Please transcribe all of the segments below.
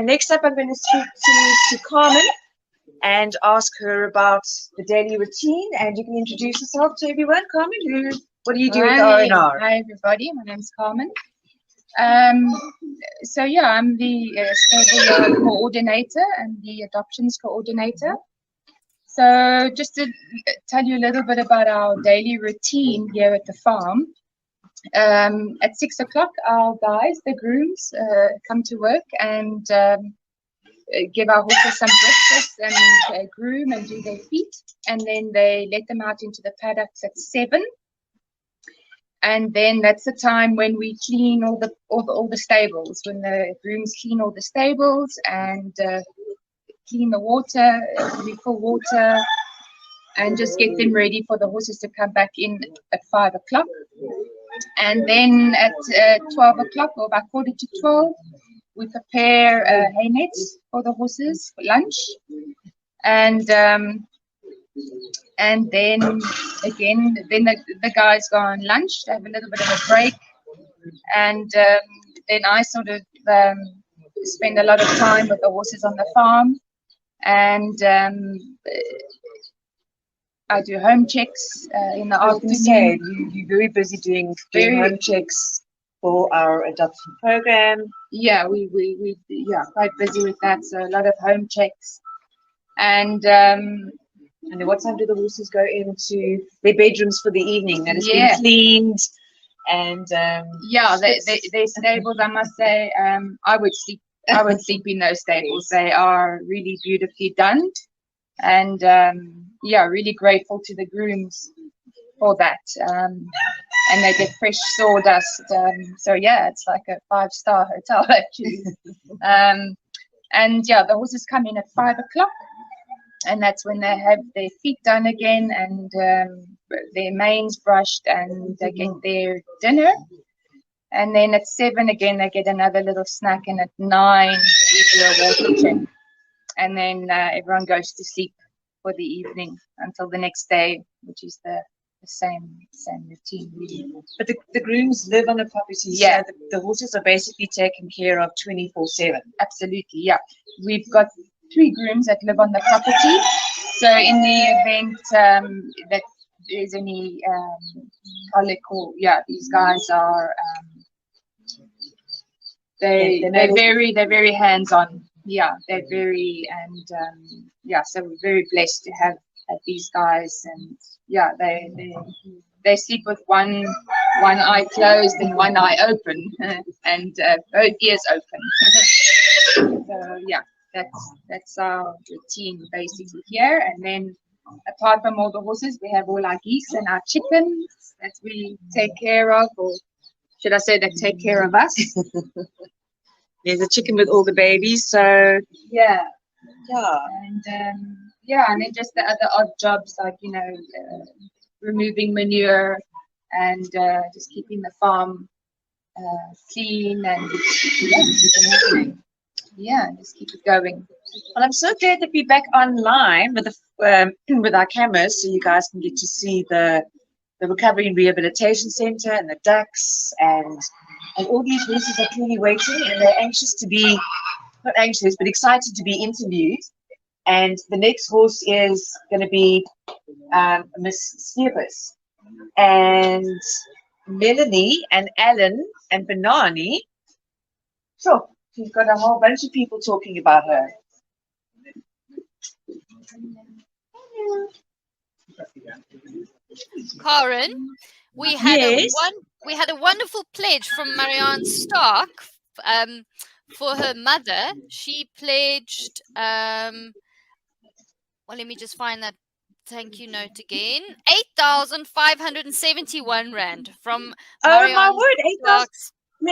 And next up, I'm going to speak to Carmen and ask her about the daily routine. And you can introduce yourself to everyone. Carmen, what do you do with R&R? Hi, everybody. My name's Carmen. So yeah, I'm the stable coordinator and the adoptions coordinator. So just to tell you a little bit about our daily routine here at the farm. At 6 o'clock, our guys, the grooms, come to work and give our horses some breakfast and groom and do their feet, and then they let them out into the paddocks at 7. And then that's the time when we clean all the stables, when the grooms clean all the stables and clean the water, refill water, and just get them ready for the horses to come back in at 5 o'clock. And then at 12 o'clock, or about 11:45, we prepare hay nets for the horses for lunch. And then again, the guys go on lunch to have a little bit of a break. And then I sort of spend a lot of time with the horses on the farm. And I do home checks in the afternoon. You're very busy doing home checks for our adoption program. Yeah, we quite busy with that. So a lot of home checks. And then what time do the horses go into their bedrooms for the evening? That has been cleaned. And yeah, their stables, I must say, I would sleep in those stables. They are really beautifully done. And yeah, really grateful to the grooms for that. And they get fresh sawdust. So yeah, it's like a 5-star hotel actually. And yeah, the horses come in at 5 o'clock, and that's when they have their feet done again and their manes brushed, and they get their dinner. And then at 7 again, they get another little snack, and at 9 we do a water check. And then everyone goes to sleep for the evening until the next day, which is the same routine really. But the grooms live on the property, yeah. So the horses are basically taken care of 24/7. Absolutely, yeah. We've got 3 grooms that live on the property. So in the event that there's any colic, or these guys are they're very hands-on. Yeah, they're very, and so we're very blessed to have these guys. And yeah, they sleep with one eye closed and one eye open, and both ears open. So yeah, that's our routine basically here. And then apart from all the horses, we have all our geese and our chickens that we take care of, or should I say that take care of us. There's a chicken with all the babies, so yeah, and and then just the other odd jobs like removing manure and just keeping the farm clean and just keep it going. Well, I'm so glad that we're back online with our cameras, so you guys can get to see the Recovery and Rehabilitation Center and the ducks, and all these horses are clearly waiting, and they're anxious to be, not anxious, but excited to be interviewed. And the next horse is going to be Miss Skeepers. And Melanie and Alan and Banani. Sure, she's got a whole bunch of people talking about her. Karen, we had a wonderful pledge from Marianne Stark for her mother. She pledged let me just find that thank you note again. 8,571 rand from Marianne Stark's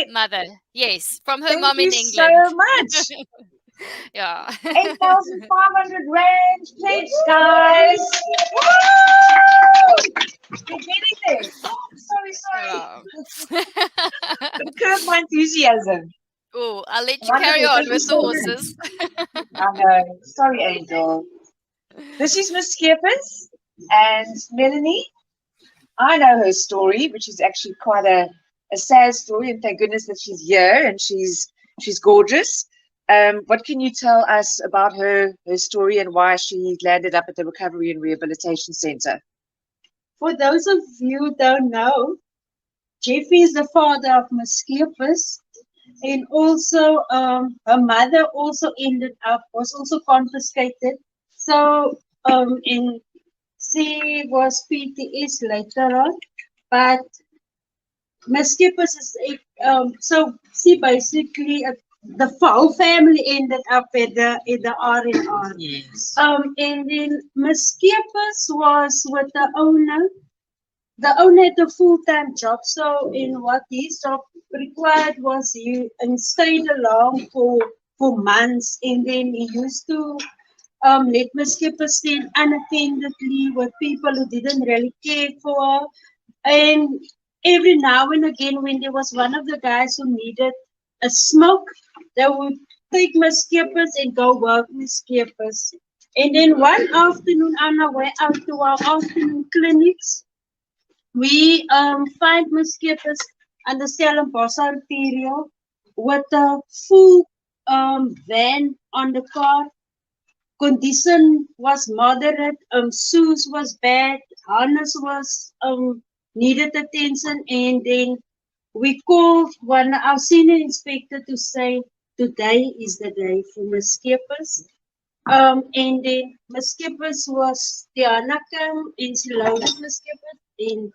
mother. Yes, from her mom in England. Thank you so much. Yeah. 8,500 rand pledge, guys. We're getting there. Oh, sorry. Curb my enthusiasm. Oh, I'll let you carry on with the horses. I know. Sorry, Angel. This is Miss Skeepers and Melanie. I know her story, which is actually quite a sad story, and thank goodness that she's here and she's gorgeous. What can you tell us about her story and why she landed up at the Recovery and Rehabilitation Center? For those of you who don't know, Jeffrey is the father of Muskepas, and also her mother also was also confiscated. So and she was PTS later on, but Muskepas is so she basically the whole family ended up at the R&R. Yes. And then Muskepas was with the owner. The owner had a full-time job, so in what his job required was he stayed along for months, and then he used to let Muskepas stay unattendedly with people who didn't really care for her. And every now and again, when there was one of the guys who needed a smoke, they would take Muskepas and go work Muskepas. And then one afternoon, on our way out to our afternoon clinics, we find Muskepas on the Stellenbosch Arterial with a full van on the car. Condition was moderate, shoes was bad, harness was needed attention, and then we called our senior inspector to say today is the day for Muskepas. And then Muskepas was Diana came and she loaded Muskepas, and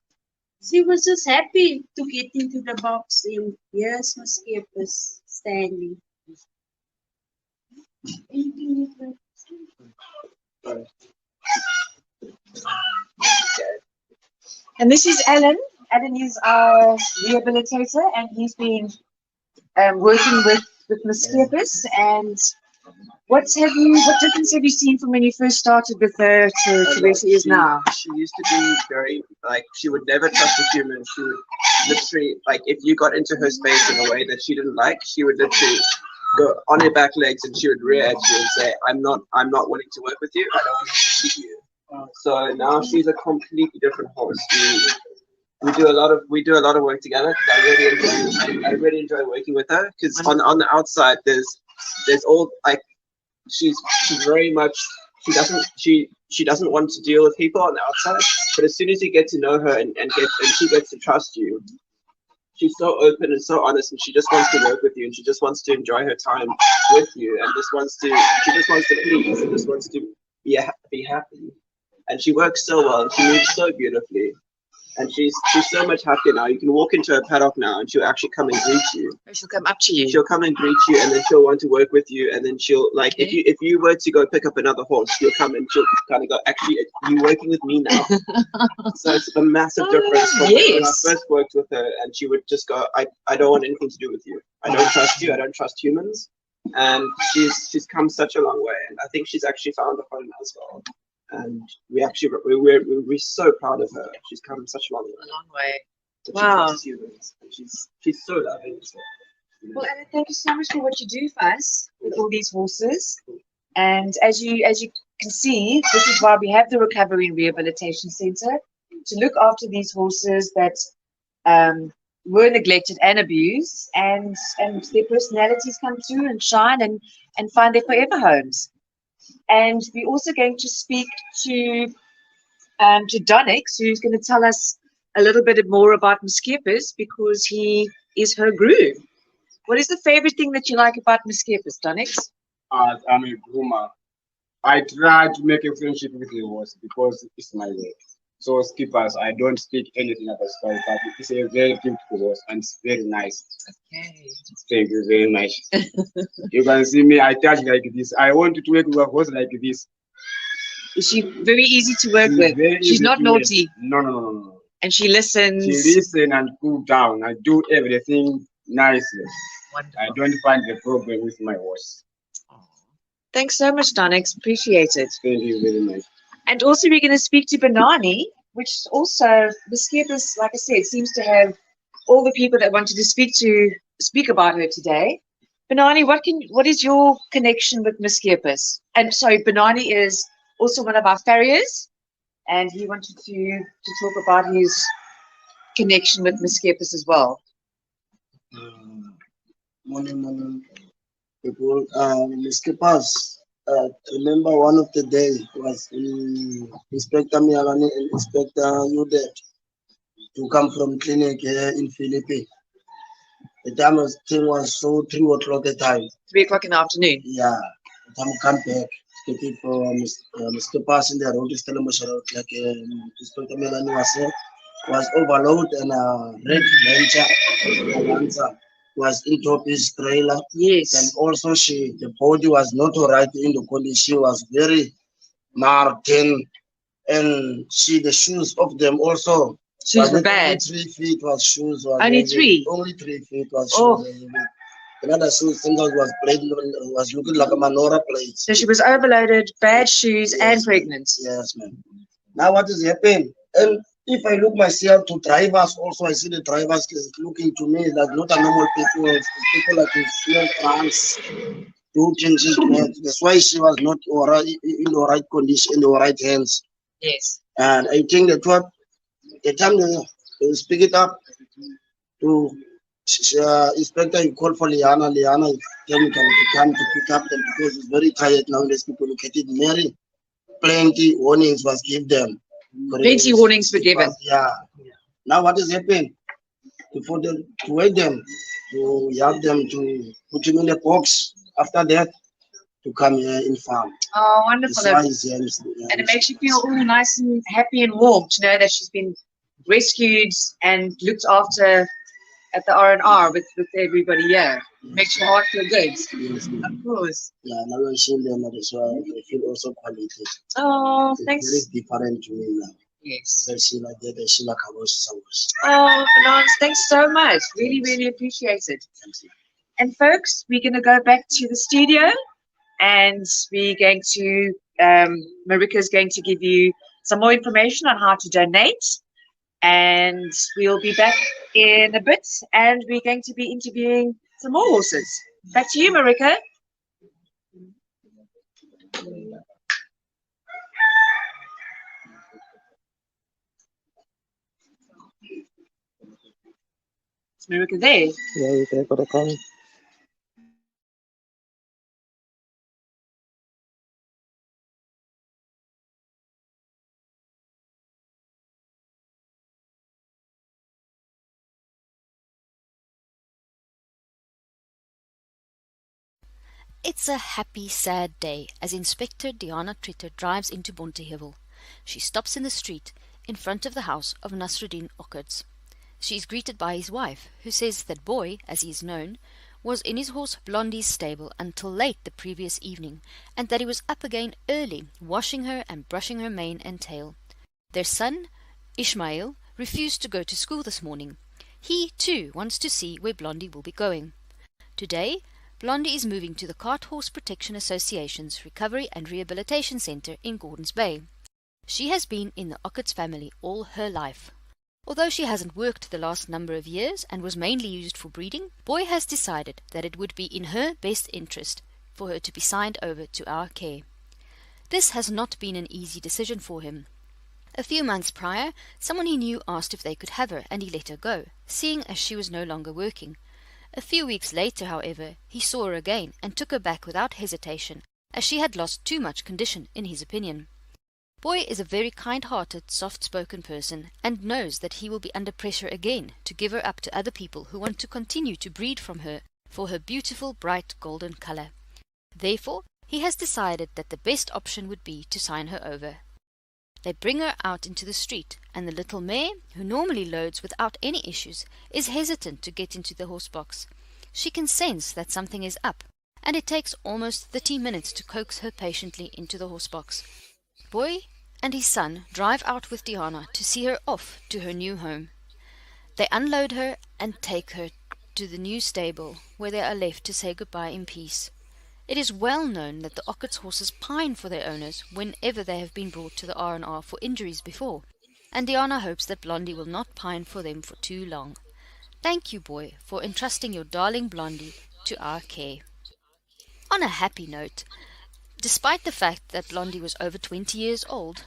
she was just happy to get into the box, and here's Muskepas standing. And this is Alan. Alan is our rehabilitator, and he's been working with Muskepas. And what difference have you seen from when you first started with her to where she is now? She used to be very, like, she would never trust a human. She would literally, like, if you got into her space in a way that she didn't like, she would literally go on her back legs and she would rear at you and say, I'm not willing to work with you. I don't want to see you. So now she's a completely different horse. We do a lot of work together. I really enjoy working with her, because on the outside there's all, like, she's very much, she doesn't want to deal with people on the outside, but as soon as you get to know her and she gets to trust you, she's so open and so honest, and she just wants to work with you, and she just wants to enjoy her time with you, and she just wants to please, and just wants to be happy. And she works so well, and she moves so beautifully, and she's so much happier now. You can walk into her paddock now, and she'll actually come and greet you. She'll come up to you. She'll come and greet you, and then she'll want to work with you, and then she'll, like, Okay. if you were to go pick up another horse, she'll come and she'll kind of go, actually, you're working with me now. So it's a massive difference from when I first worked with her, and she would just go, I don't want anything to do with you. I don't trust you. I don't trust humans. And she's come such a long way, and I think she's actually found a home as well. And we're so proud of her. She's come such a long way. A long way. But Wow. She trusts humans, and she's so loving as well. Well, Anna, thank you so much for what you do for us with all these horses. And as you can see, this is why we have the Recovery and Rehabilitation Center, to look after these horses that were neglected and abused, and their personalities come through and shine and find their forever homes. And we're also going to speak to Donix, who's going to tell us a little bit more about Muskepas, because he is her groom. What is the favorite thing that you like about Muskepas, Donix? As I'm a groomer, I try to make a friendship with the horse because it's my way. So skippers, I don't speak anything about skippers, but it's a very beautiful horse and it's very nice. Okay. Thank you very much. You can see me, I touch like this. I want to work with a horse like this. Is she very easy to work with? She's not naughty. No. And she listens. She listens and cool down. I do everything nicely. Wonderful. I don't find the problem with my horse. Thanks so much, Donix. Appreciate it. Thank you very much. And also we're going to speak to Banani, which also, Muskepas, like I said, seems to have all the people that wanted to speak about her today. Banani, what is your connection with Muskepas? And sorry, Banani is also one of our farriers, and he wanted to talk about his connection with Muskepas as well. Morning. People, skippers. Remember one of the day was Inspector Mialani and Inspector Udet to come from clinic here in Philippines. The time thing was so 3 o'clock the time. 3 o'clock in the afternoon. Yeah, the time come back. The people, Mr. Pass in the road is telling us like Inspector Mialani was overloaded and red Lancer was into his trailer. Yes. And also the body was not alright in the condition. She was very marked and the shoes of them also. Shoes were bad. Only 3 feet was shoes. Was only 3? Only 3 feet was shoes. Another shoes single was looking like a menorah plate. So she was overloaded, bad shoes, and pregnant. Yes, ma'am. Now what is happening? And if I look myself to drivers also, I see the drivers looking to me like not a normal people. It's people like in small trans, do changes. That's why she was not alright in the right condition, in the right hands. Yes. And I think that what the time they speak it up to Inspector, you call for Liana. Liana tell me to come to pick up them because it's very tired now. There's people look at it. Mary, plenty warnings was give them. Plenty warnings were given. Yeah. Now what is happening? For them to wait them, to help them to put him in the box. After that, to come here in farm. Oh, wonderful. And it makes you feel all nice and happy and warm to know that she's been rescued and looked after at the R&R with everybody here. It makes your heart feel good. Yes, of course. Yeah, now I'm seeing them, so I feel also quality. Oh, thanks. It's very different to me now. Yes. She like that, she like oh, Fernand, thanks so much. Really, really appreciate it. And folks, we're going to go back to the studio and we're going to, Marika's going to give you some more information on how to donate. And we'll be back in a bit and we're going to be interviewing some more horses. Back to you, Marika. Is Marika there? Yeah, you can put a comment. It's a happy, sad day as Inspector Diana Tritter drives into Bonteheuwel. She stops in the street in front of the house of Nasruddin Okkerts. She is greeted by his wife, who says that Boy, as he is known, was in his horse Blondie's stable until late the previous evening, and that he was up again early, washing her and brushing her mane and tail. Their son, Ishmael, refused to go to school this morning. He, too, wants to see where Blondie will be going. Today, Blondie is moving to the Cart Horse Protection Association's Recovery and Rehabilitation Centre in Gordons Bay. She has been in the Okkerts family all her life. Although she hasn't worked the last number of years and was mainly used for breeding, Boy has decided that it would be in her best interest for her to be signed over to our care. This has not been an easy decision for him. A few months prior, someone he knew asked if they could have her, and he let her go, seeing as she was no longer working. A few weeks later, however, he saw her again and took her back without hesitation, as she had lost too much condition, in his opinion. Boy is a very kind-hearted, soft-spoken person, and knows that he will be under pressure again to give her up to other people who want to continue to breed from her for her beautiful, bright, golden colour. Therefore, he has decided that the best option would be to sign her over. They bring her out into the street, and the little mare, who normally loads without any issues, is hesitant to get into the horse box. She can sense that something is up, and it takes almost 30 minutes to coax her patiently into the horse box. Boy and his son drive out with Diana to see her off to her new home. They unload her and take her to the new stable, where they are left to say goodbye in peace. It is well known that the Okkerts horses pine for their owners whenever they have been brought to the R&R for injuries before, and Diana hopes that Blondie will not pine for them for too long. Thank you, Boy, for entrusting your darling Blondie to our care. On a happy note, despite the fact that Blondie was over 20 years old,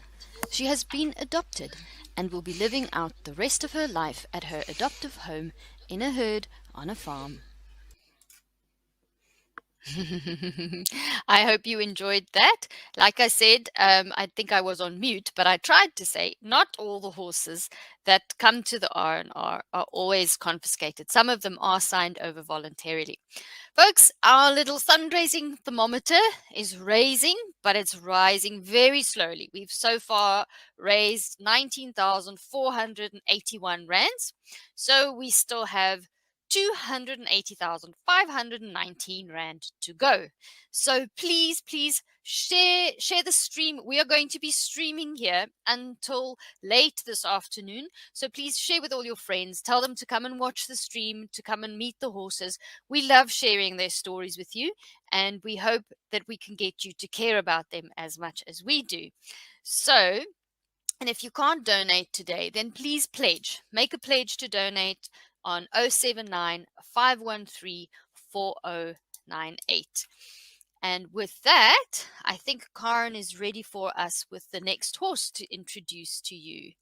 she has been adopted and will be living out the rest of her life at her adoptive home in a herd on a farm. I hope you enjoyed that. Like I said, I think I was on mute, but I tried to say not all the horses that come to the R&R are always confiscated. Some of them are signed over voluntarily. Folks, our little fundraising thermometer is raising, but it's rising very slowly. We've so far raised 19,481 rands. So we still have 280,519 rand to go. So please share the stream. We are going to be streaming here until late this afternoon. So please share with all your friends. Tell them to come and watch the stream, to come and meet the horses. We love sharing their stories with you, and we hope that we can get you to care about them as much as we do. So, and if you can't donate today, then please pledge. Make a pledge to donate on 079 513 4098. And with that, I think Karen is ready for us with the next horse to introduce to you.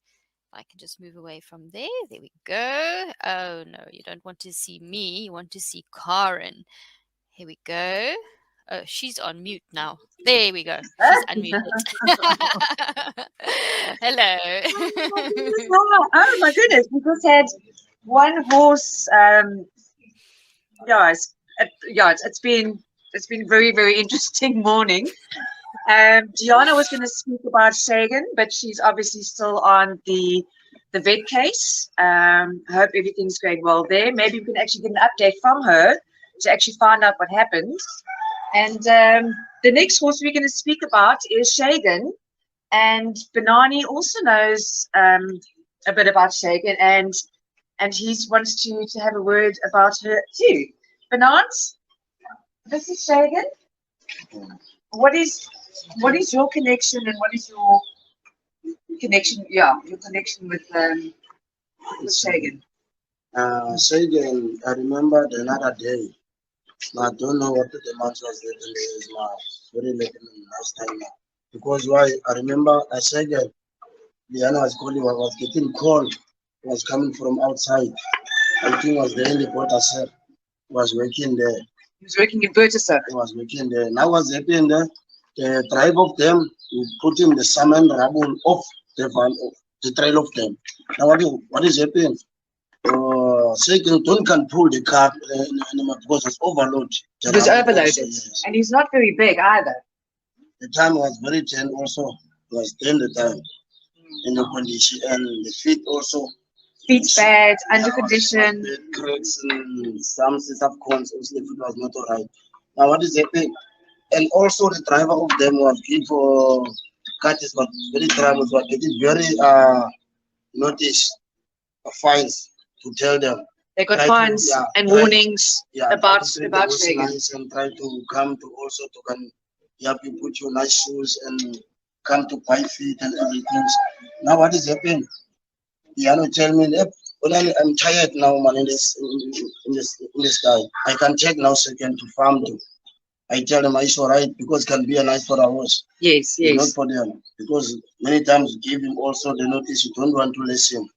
I can just move away from there. There we go. Oh no, you don't want to see me. You want to see Karen. Here we go. Oh, she's on mute now. There we go. She's unmuted. Hello. Oh my goodness, we just had one horse. It's been very, very interesting morning. Diana was going to speak about Shagan, but she's obviously still on the vet case. I hope everything's going well there. Maybe we can actually get an update from her to actually find out what happened. And the next horse we're going to speak about is Shagan. And Benani also knows a bit about Shagan, and he wants to have a word about her too. Benant, this is Shagan. What is your connection, and what is your connection? Yeah, your connection with Shagan. Shagan, I remember another day. I don't know what the month was there. Is now very late in the last time now. Because why? I remember I said that Diana was getting cold. It was coming from outside. I think it was there in the quarter, sir. Was working there. He was working in Burtisa. He was working there. Now what's happening there? The tribe of them putting the salmon rubble off the trail of them. Now what is happening? Shagan can pull the car because it's overloaded. It was overloaded, yes. And he's not very big either. The time was very 10 also. It was 10 the time in the condition, and the feet also. Feet bad, under condition. Cracks and some set of cones, also the feet was not alright. Now what is happening? And also the driver of them was good for catches, but very drivers were getting very notice fines to tell them. They got fines and warnings about Shagan. And try to come to also to come help you put your nice shoes and come to buy feet and everything. Now what is happening? Diana tell me, I'm tired now, man, in this guy. I can check now second to farm too. I tell them it's alright because it can be a nice for hours. Yes. Not for them. Because many times give him also the notice you don't want to listen.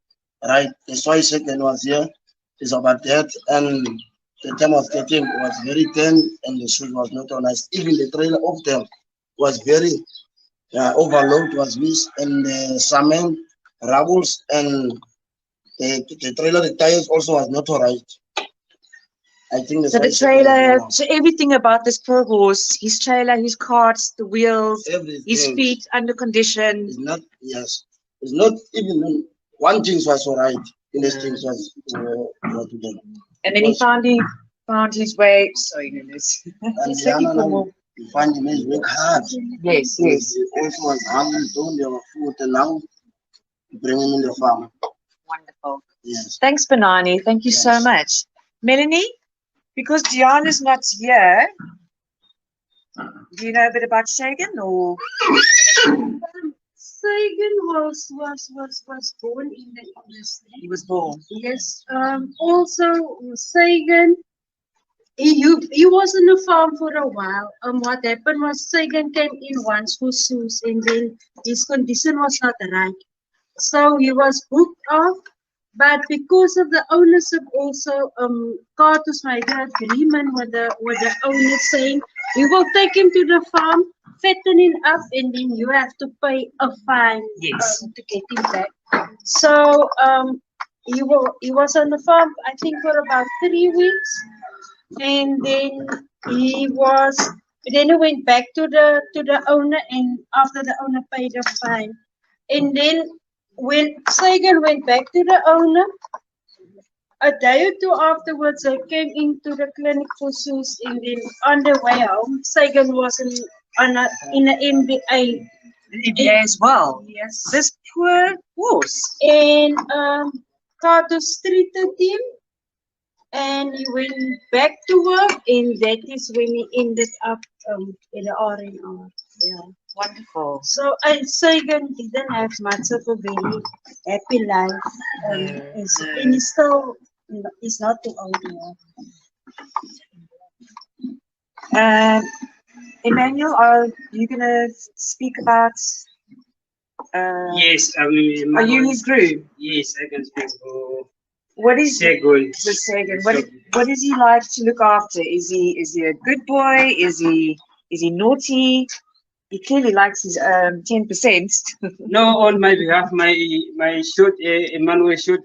Right? That's why second was here. It's about that, and the time was getting was very thin, and the shoes was not so nice. Even the trailer of them was very overload was missed, and the salmon rubbles and the trailer, the tires also was not alright. I think so the trailer, so everything about this poor horse, his trailer, his carts, the wheels, everything. His feet under condition. It's not even one thing was alright. In this thing was and then he found his way. Sorry, goodness. He's looking for more. He found his work hard. Yes. He also was hungry, don't have food, and now bring him in the farm. Wonderful. Yes. Thanks, Benani. Thank you so much. Melanie, because Diana's not here, do you know a bit about Shagan or? Shagan was born in the industry. He was born. Yes. Also, Shagan, he was on the farm for a while. What happened was Shagan came in once for shoes, and then his condition was not right. So he was booked off But because of the ownership also, Carter's made an agreement with the owner saying we will take him to the farm, fatten him up, and then you have to pay a fine Yes. to get him back. So he was on the farm I think for about 3 weeks, and then he went back to the owner, and after the owner paid a fine, and then when Sagan went back to the owner, a day or two afterwards, I came into the clinic for Sue's, and then on the way home, Sagan was in the MBA. NBA as well. Yes. This poor horse. And Carlos treated him, and he went back to work, and that is when he ended up in the R&R. Yeah. Wonderful. So Sagan didn't have much of a very happy life, and he's not too old now. Emmanuel, are you going to speak about... Yes, Are you his groom? Yes, I can speak for What is Segun. the Sagan? What is he like to look after? Is he a good boy? Is he naughty? He clearly likes his 10%. No, on my behalf, my short Emmanuel short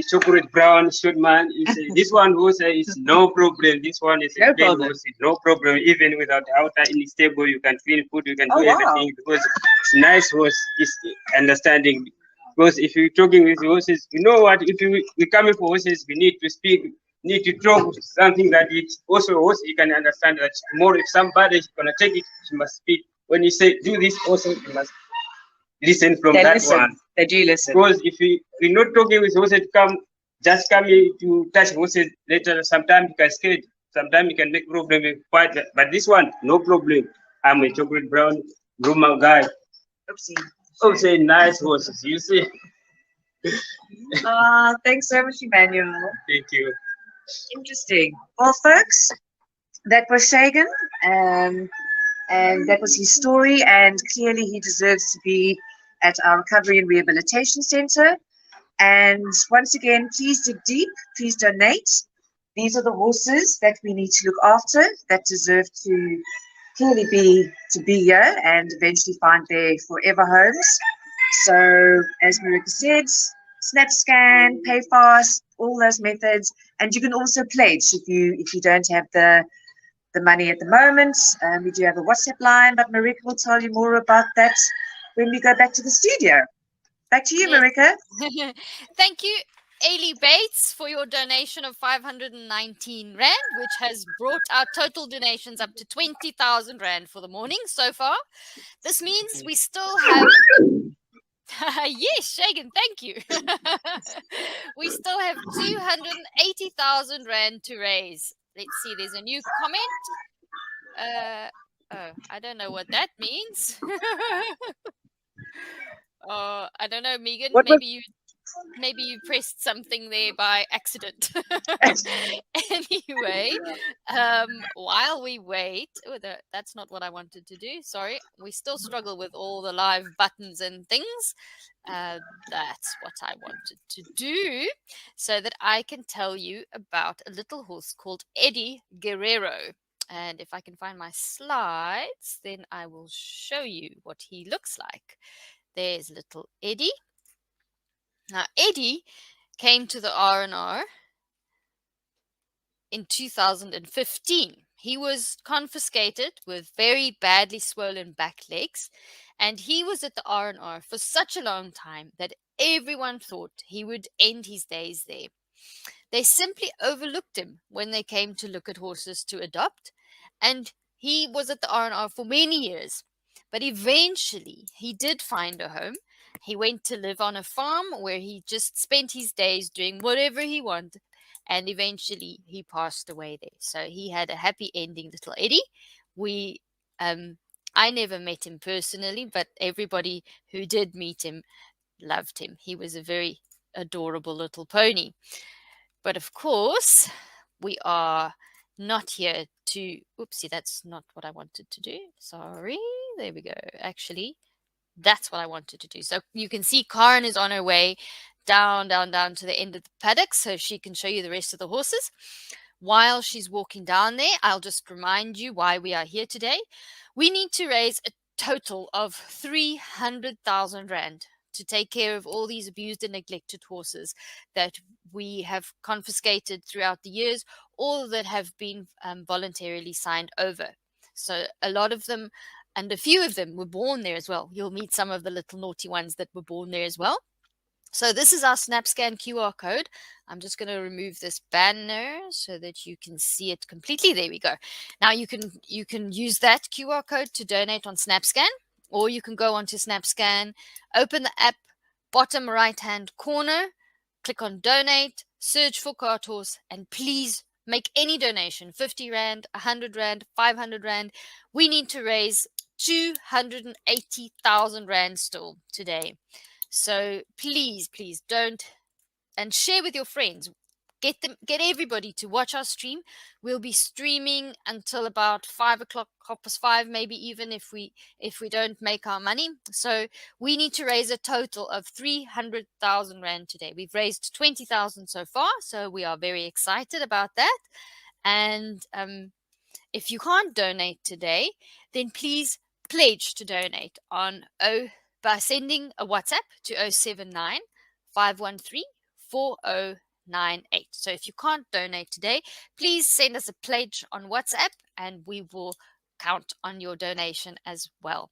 chocolate brown short man is this one horse is no problem. This one is No a big problem. horse, no problem. Even without outer in the stable, you can feed food, you can Oh, do wow. everything because it's nice horse is understanding. Because if you're talking with horses, you know what? If we coming for horses, we need to speak, need to talk something that it's also horse you can understand that more. If somebody is gonna take it, she must speak. When you say do this, also you must listen from They that listen. one. They do listen. Because if we're not talking with horses, just come here to touch horses later. Sometimes you can skate, sometimes you can make problem with fight. But this one, no problem. I'm a chocolate brown Roman guy. Oopsie. Oh, say nice horses. You see. Thanks so much, Emmanuel. Thank you. Interesting. Well, folks, that was Sagan, and that was his story, and clearly he deserves to be at our Recovery and Rehabilitation Center. And once again, please dig deep, please donate. These are the horses that we need to look after, that deserve to clearly be here and eventually find their forever homes. So, as Marika said, Snapscan, pay fast, all those methods, and you can also pledge if you don't have the money at the moment. We do have a WhatsApp line, but Marika will tell you more about that when we go back to the studio. Back to you, Yes. Marika. Thank you, Ailey Bates, for your donation of 519 Rand, which has brought our total donations up to 20,000 Rand for the morning so far. This means we still have... Yes, Shagan, thank you. We still have 280,000 Rand to raise. Let's see, there's a new comment. Oh, I don't know what that means. I don't know, Megan. Maybe you pressed something there by accident. Anyway, while we wait, that's not what I wanted to do. Sorry, we still struggle with all the live buttons and things. That's what I wanted to do, so that I can tell you about a little horse called Eddie Guerrero. And if I can find my slides, then I will show you what he looks like. There's little Eddie. Now, Eddie came to the R&R in 2015. He was confiscated with very badly swollen back legs, and he was at the R&R for such a long time that everyone thought he would end his days there. They simply overlooked him when they came to look at horses to adopt, and he was at the R&R for many years. But eventually, he did find a home. He went to live on a farm where he just spent his days doing whatever he wanted, and eventually he passed away there. So he had a happy ending, little Eddie. I never met him personally, but everybody who did meet him loved him. He was a very adorable little pony. But of course, we are not here to... Oopsie, that's not what I wanted to do. Sorry. There we go. Actually, that's what I wanted to do. So you can see Karen is on her way down to the end of the paddock so she can show you the rest of the horses. While she's walking down there, I'll just remind you why we are here today. We need to raise a total of 300,000 Rand to take care of all these abused and neglected horses that we have confiscated throughout the years, all that have been voluntarily signed over. So a lot of them, and a few of them were born there as well. You'll meet some of the little naughty ones that were born there as well. So this is our Snapscan QR code. I'm just going to remove this banner so that you can see it completely. There we go. Now you can use that QR code to donate on Snapscan, or you can go onto Snapscan, open the app, bottom right-hand corner, click on donate, search for cart horse, and please make any donation, 50 Rand, 100 Rand, 500 Rand. We need to raise 280,000 Rand still today. So please don't, and share with your friends. Get everybody to watch our stream. We'll be streaming until about 5 o'clock, 5:30, maybe even if we don't make our money. So we need to raise a total of 300,000 Rand today. We've raised 20,000 so far, so we are very excited about that. And if you can't donate today, then please pledge to donate by sending a WhatsApp to 079 513 4098. So if you can't donate today, please send us a pledge on WhatsApp and we will count on your donation as well.